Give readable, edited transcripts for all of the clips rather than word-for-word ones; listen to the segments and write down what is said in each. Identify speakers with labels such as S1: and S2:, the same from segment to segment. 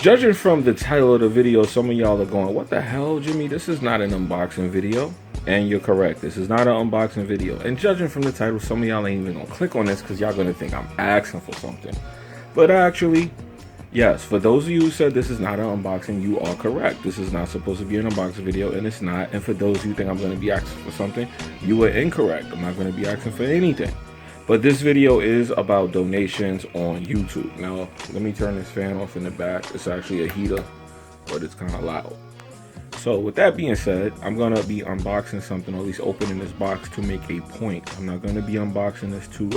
S1: Judging from the title of the video, some of y'all are going, what the hell, Jimmy? This is not an unboxing video. And you're correct. This is not an unboxing video. And judging from the title, some of y'all ain't even gonna click on this because y'all gonna think I'm asking for something. But actually, yes, for those of you who said this is not an unboxing, you are correct. This is not supposed to be an unboxing video, and it's not. And for those of you who think I'm gonna be asking for something, you are incorrect. I'm not gonna be asking for anything. But this video is about donations on YouTube. Now, let me turn this fan off in the back. It's actually a heater, but it's kind of loud. So with that being said, I'm going to be unboxing something, or at least opening this box to make a point. I'm not going to be unboxing this to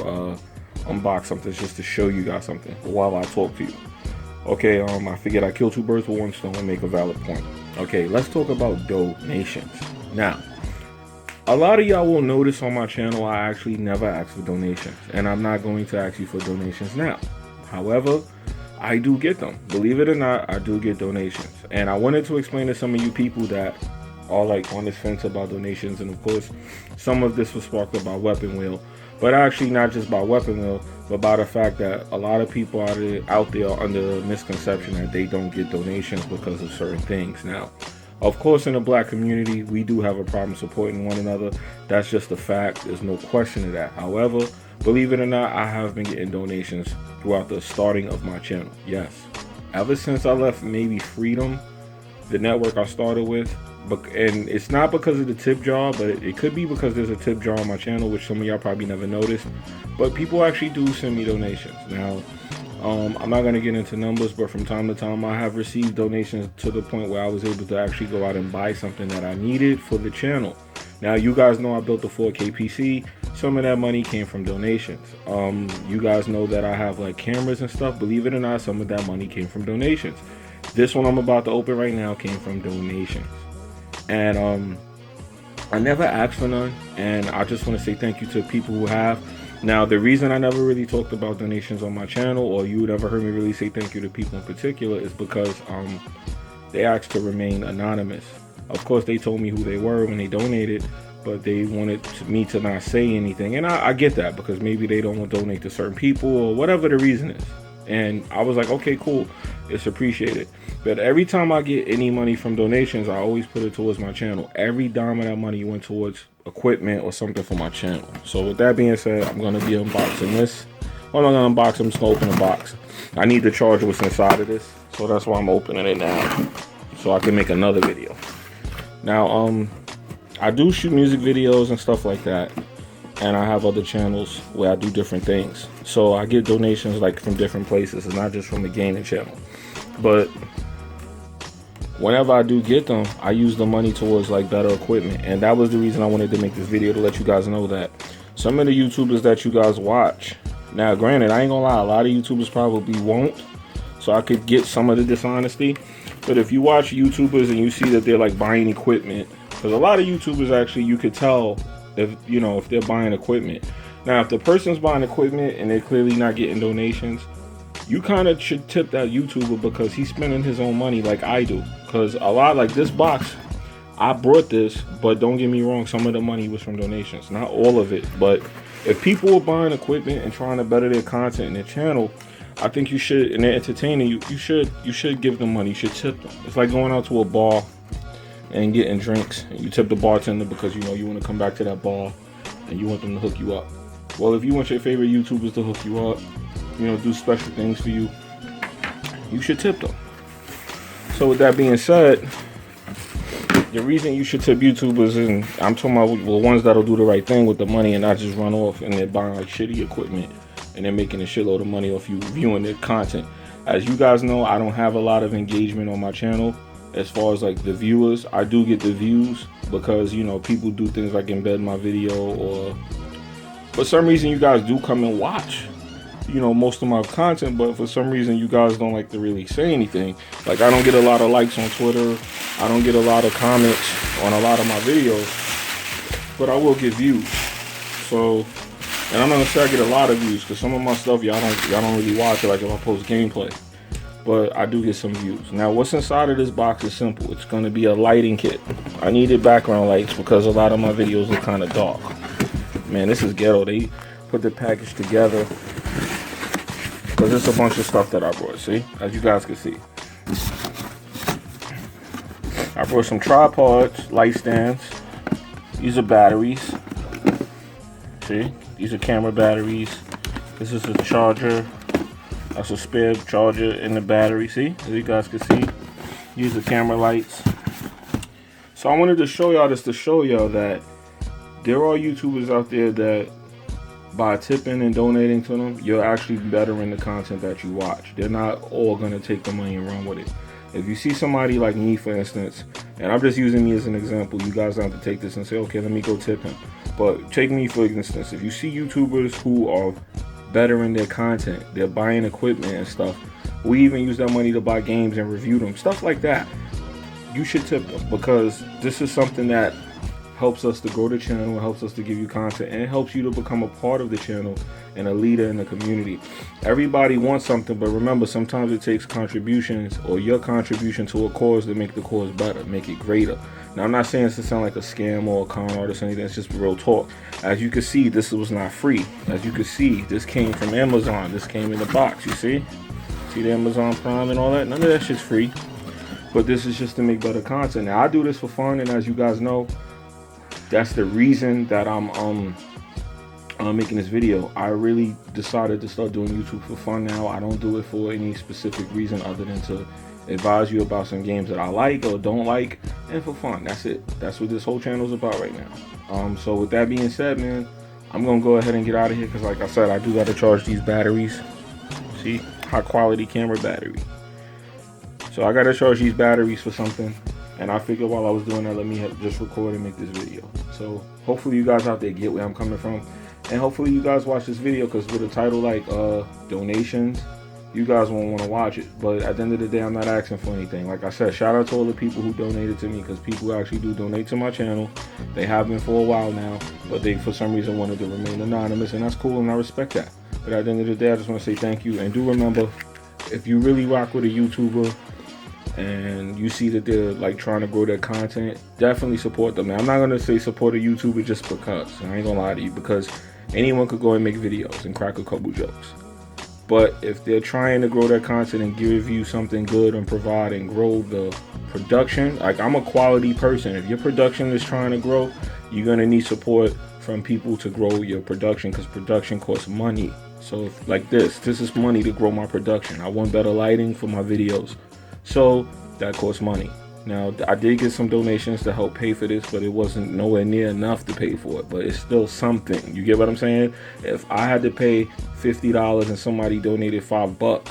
S1: unbox something, just to show you guys something while I talk to you. Okay, I figured I kill two birds with one stone and make a valid point. Okay, let's talk about donations. Now, a lot of y'all will notice on my channel, I actually never ask for donations. And I'm not going to ask you for donations now. However, I do get them. Believe it or not, I do get donations. And I wanted to explain to some of you people that are like on this fence about donations. And of course, some of this was sparked by Weapon Wheel. But actually not just by Weapon Wheel, but by the fact that a lot of people out there are under the misconception that they don't get donations because of certain things. Now, of course, in the black community, we do have a problem supporting one another. That's just a fact. There's no question of that. However, believe it or not, I have been getting donations throughout the starting of my channel. Yes. Ever since I left maybe Freedom, the network I started with, and it's not because of the tip jar, but it could be because there's a tip jar on my channel, which some of y'all probably never noticed. But people actually do send me donations. Now, I'm not going to get into numbers, but from time to time I have received donations to the point where I was able to actually go out and buy something that I needed for the channel. Now, you guys know I built a 4K PC. Some of that money came from donations. You guys know that I have like cameras and stuff. Believe it or not, some of that money came from donations. This one I'm about to open right now came from donations. And I never asked for none, and I just want to say thank you to people who have. Now, the reason I never really talked about donations on my channel, or you would ever heard me really say thank you to people in particular, is because they asked to remain anonymous. Of course, they told me who they were when they donated, but they wanted me to not say anything. And I get that, because maybe they don't want to donate to certain people or whatever the reason is. And I was like, okay, cool. It's appreciated. But every time I get any money from donations, I always put it towards my channel. Every dime of that money went towards equipment or something for my channel. So with that being said, I'm going to be unboxing this. Well, I'm not going to unbox it. I'm just going to open the box. I need to charge what's inside of this. So that's why I'm opening it now, so I can make another video. Now, I do shoot music videos and stuff like that. And I have other channels where I do different things. So I get donations like from different places. It's not just from the gaming channel. But whenever I do get them, I use the money towards like better equipment. And that was the reason I wanted to make this video, to let you guys know that some of the YouTubers that you guys watch. Now, granted, I ain't gonna lie, a lot of YouTubers probably won't. So I could get some of the dishonesty. But if you watch YouTubers and you see that they're like buying equipment, because a lot of YouTubers actually, you could tell if, you know, if they're buying equipment. Now, if the person's buying equipment and they're clearly not getting donations, you kind of should tip that YouTuber, because he's spending his own money like I do. Because a lot, like this box, I brought this, but don't get me wrong, some of the money was from donations. Not all of it, but if people are buying equipment and trying to better their content in their channel, I think you should, and they're entertaining you, you should give them money. You should tip them. It's like going out to a bar and getting drinks, and you tip the bartender because you know you want to come back to that bar and you want them to hook you up. Well, if you want your favorite YouTubers to hook you up, you know, do special things for you, you should tip them. So with that being said, the reason you should tip YouTubers, and I'm talking about the ones that'll do the right thing with the money and not just run off and they're buying like shitty equipment and they're making a shitload of money off you viewing their content. As you guys know, I don't have a lot of engagement on my channel. As far as like the viewers, I do get the views because, you know, people do things like embed my video, or for some reason you guys do come and watch, you know, most of my content, but for some reason you guys don't like to really say anything. Like, I don't get a lot of likes on Twitter. I don't get a lot of comments on a lot of my videos, but I will get views. So, and I'm not gonna say I get a lot of views, because some of my stuff y'all don't really watch it, like if I post gameplay. But I do get some views. Now, what's inside of this box is simple. It's going to be a lighting kit. I needed background lights because a lot of my videos look kind of dark. Man, this is ghetto. They put the package together because it's a bunch of stuff that I brought, see? As you guys can see. I brought some tripods, light stands. These are batteries. See, these are camera batteries. This is a charger. That's a spare charger in the battery. See, as you guys can see, these are camera lights. So I wanted to show y'all this to show y'all that there are YouTubers out there that by tipping and donating to them, you're actually bettering the content that you watch. They're not all gonna take the money and run with it. If you see somebody like me, for instance, and I'm just using me as an example, you guys don't have to take this and say, okay, let me go tip him. But take me for instance, if you see YouTubers who are bettering their content, they're buying equipment and stuff, we even use that money to buy games and review them, stuff like that, you should tip them, because this is something that helps us to grow the channel, helps us to give you content, and it helps you to become a part of the channel and a leader in the community. Everybody wants something, but remember, sometimes it takes contributions or your contribution to a cause to make the cause better, make it greater. Now, I'm not saying this to sound like a scam or a con artist or anything, it's just real talk. As you can see, this was not free. As you can see, this came from Amazon. This came in the box, you see? See the Amazon Prime and all that? None of that shit's free. But this is just to make better content. Now, I do this for fun, and as you guys know, that's the reason that I'm making this video. I really decided to start doing YouTube for fun now. I don't do it for any specific reason other than to advise you about some games that I like or don't like, and for fun. That's it. That's what this whole channel is about right now. So with that being said, man, I'm gonna go ahead and get out of here, because like I said, I do gotta charge these batteries. See, high quality camera battery. So I gotta charge these batteries for something. And I figured while I was doing that, let me just record and make this video. So hopefully you guys out there get where I'm coming from. And hopefully you guys watch this video, because with a title like donations, you guys won't want to watch it. But at the end of the day, I'm not asking for anything. Like I said, shout out to all the people who donated to me, because people actually do donate to my channel. They have been for a while now, but they for some reason wanted to remain anonymous, and that's cool, and I respect that. But at the end of the day, I just want to say thank you. And do remember, if you really rock with a YouTuber and you see that they're like trying to grow their content, definitely support them. Now, I'm not gonna say support a YouTuber just because. I ain't gonna lie to you, because anyone could go and make videos and crack a couple jokes. But if they're trying to grow their content and give you something good and provide and grow the production, like I'm a quality person. If your production is trying to grow, you're gonna need support from people to grow your production, because production costs money. So if, like this is money to grow my production. I want better lighting for my videos, so that costs money. Now, I did get some donations to help pay for this, but it wasn't nowhere near enough to pay for it. But it's still something. You get what I'm saying? If I had to pay $50 and somebody donated $5,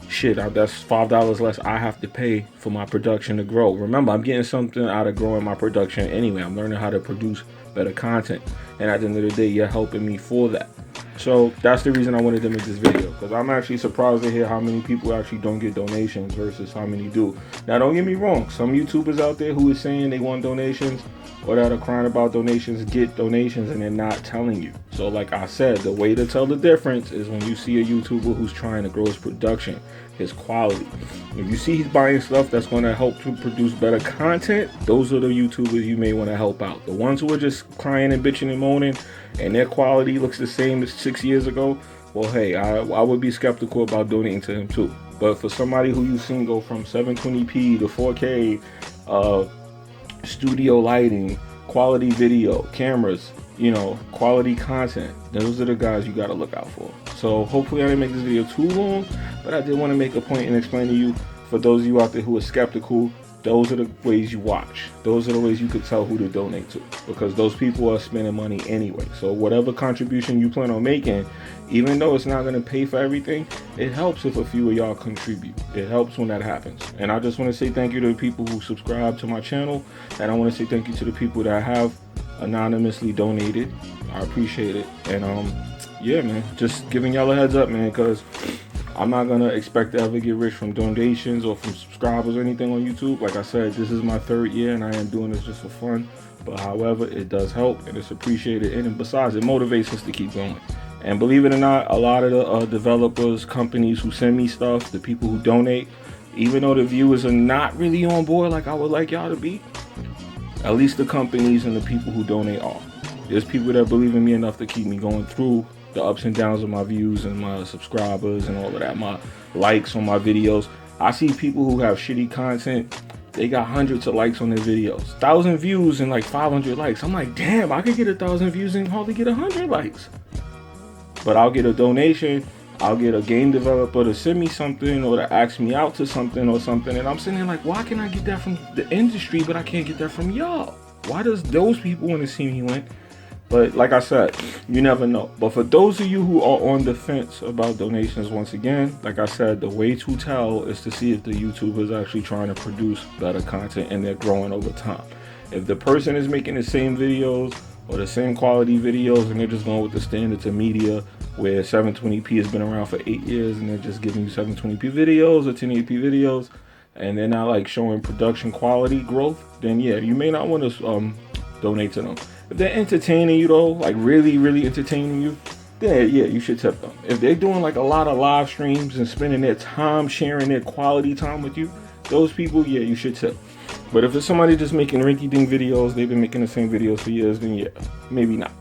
S1: shit, that's $5 less I have to pay for my production to grow. Remember, I'm getting something out of growing my production anyway. I'm learning how to produce better content. And at the end of the day, you're helping me for that. So that's the reason I wanted to make this video, because I'm actually surprised to hear how many people actually don't get donations versus how many do. Now, don't get me wrong, some YouTubers out there who is saying they want donations or that are crying about donations get donations, and they're not telling you. So like I said, the way to tell the difference is when you see a YouTuber who's trying to grow his production, his quality. If you see he's buying stuff that's going to help to produce better content, those are the YouTubers you may want to help out. The ones who are just crying and bitching and moaning and their quality looks the same as 6 years ago, well, hey, I would be skeptical about donating to him too. But for somebody who you've seen go from 720p to 4K, studio lighting, quality video, cameras, you know, quality content, those are the guys you got to look out for. So hopefully I didn't make this video too long, but I did want to make a point and explain to you, for those of you out there who are skeptical, those are the ways you watch. Those are the ways you could tell who to donate to, because those people are spending money anyway. So whatever contribution you plan on making, even though it's not going to pay for everything, it helps if a few of y'all contribute. It helps when that happens. And I just want to say thank you to the people who subscribe to my channel, and I want to say thank you to the people that have anonymously donated. I appreciate it. And yeah, man, just giving y'all a heads up, man, because I'm not gonna expect to ever get rich from donations or from subscribers or anything on YouTube. Like I said, this is my 3rd year and I am doing this just for fun. But however, it does help and it's appreciated. And besides, it motivates us to keep going. And believe it or not, a lot of the developers, companies who send me stuff, the people who donate, even though the viewers are not really on board like I would like y'all to be, at least the companies and the people who donate are. There's people that believe in me enough to keep me going through the ups and downs of my views and my subscribers and all of that, my likes on my videos. I see people who have shitty content. They got hundreds of likes on their videos, 1,000 views and like 500 likes. I'm like, damn, I could get 1,000 views and hardly get 100 likes. But I'll get a donation. I'll get a game developer to send me something or to ask me out to something or something. And I'm sitting there like, why can I get that from the industry, but I can't get that from y'all? Why does those people want to see me win? But like I said, you never know. But for those of you who are on the fence about donations, once again, like I said, the way to tell is to see if the YouTuber is actually trying to produce better content and they're growing over time. If the person is making the same videos or the same quality videos and they're just going with the standards of media where 720p has been around for 8 years and they're just giving you 720p videos or 1080p videos and they're not like showing production quality growth, then yeah, you may not want to donate to them. If they're entertaining you though, like really, really entertaining you, then yeah, you should tip them. If they're doing like a lot of live streams and spending their time sharing their quality time with you, those people, yeah, you should tip. But if it's somebody just making rinky-dink videos, they've been making the same videos for years, then yeah, maybe not.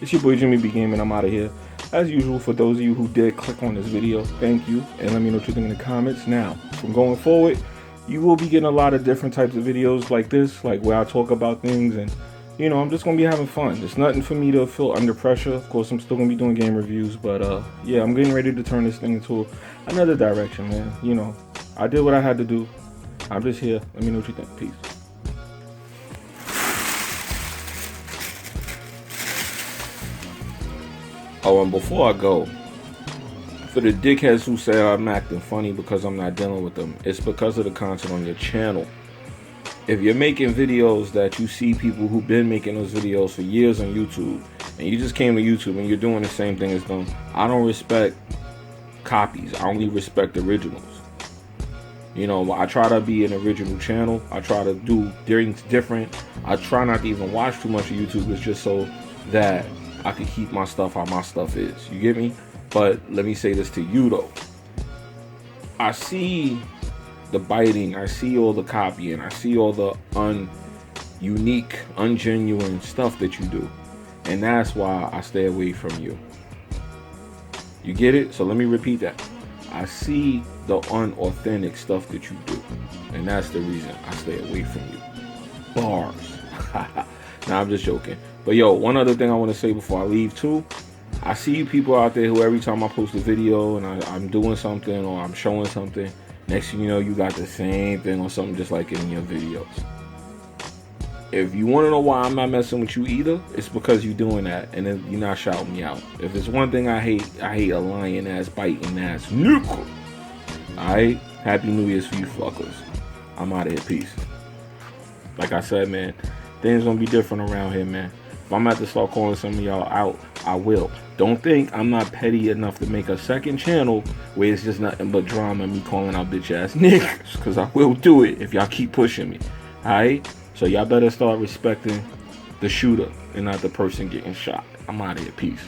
S1: It's your boy Jimmybgaming, I'm out of here. As usual, for those of you who did click on this video, thank you, and let me know what you think in the comments. Now, from going forward, you will be getting a lot of different types of videos like this, like where I talk about things and, you know, I'm just going to be having fun. There's nothing for me to feel under pressure. Of course, I'm still going to be doing game reviews, but yeah, I'm getting ready to turn this thing into another direction, man. You know, I did what I had to do. I'm just here. Let me know what you think. Peace. Oh, and before I go, for the dickheads who say I'm acting funny because I'm not dealing with them, it's because of the content on your channel. If you're making videos that you see people who've been making those videos for years on YouTube, and you just came to YouTube and you're doing the same thing as them, I don't respect copies. I only respect originals. You know, I try to be an original channel. I try to do things different. I try not to even watch too much of YouTube. It's just so that I can keep my stuff how my stuff is. You get me? But let me say this to you though. I see the biting, I see all the copying, I see all the unique, ungenuine stuff that you do. And that's why I stay away from you. You get it? So let me repeat that. I see the unauthentic stuff that you do. And that's the reason I stay away from you. Bars. Nah, I'm just joking. But yo, one other thing I want to say before I leave too. I see you people out there who every time I post a video and I'm doing something or I'm showing something, next thing you know, you got the same thing or something just like it in your videos. If you want to know why I'm not messing with you either, it's because you're doing that and then you're not shouting me out. If it's one thing I hate a lying ass, biting ass nigga. Alright? Happy New Year's for you fuckers. I'm out of here. Peace. Like I said, man, things gonna be different around here, man. If I'm about to start calling some of y'all out, I will. Don't think I'm not petty enough to make a second channel where it's just nothing but drama and me calling out bitch ass niggas. Because I will do it if y'all keep pushing me. Alright? So y'all better start respecting the shooter and not the person getting shot. I'm out of here. Peace.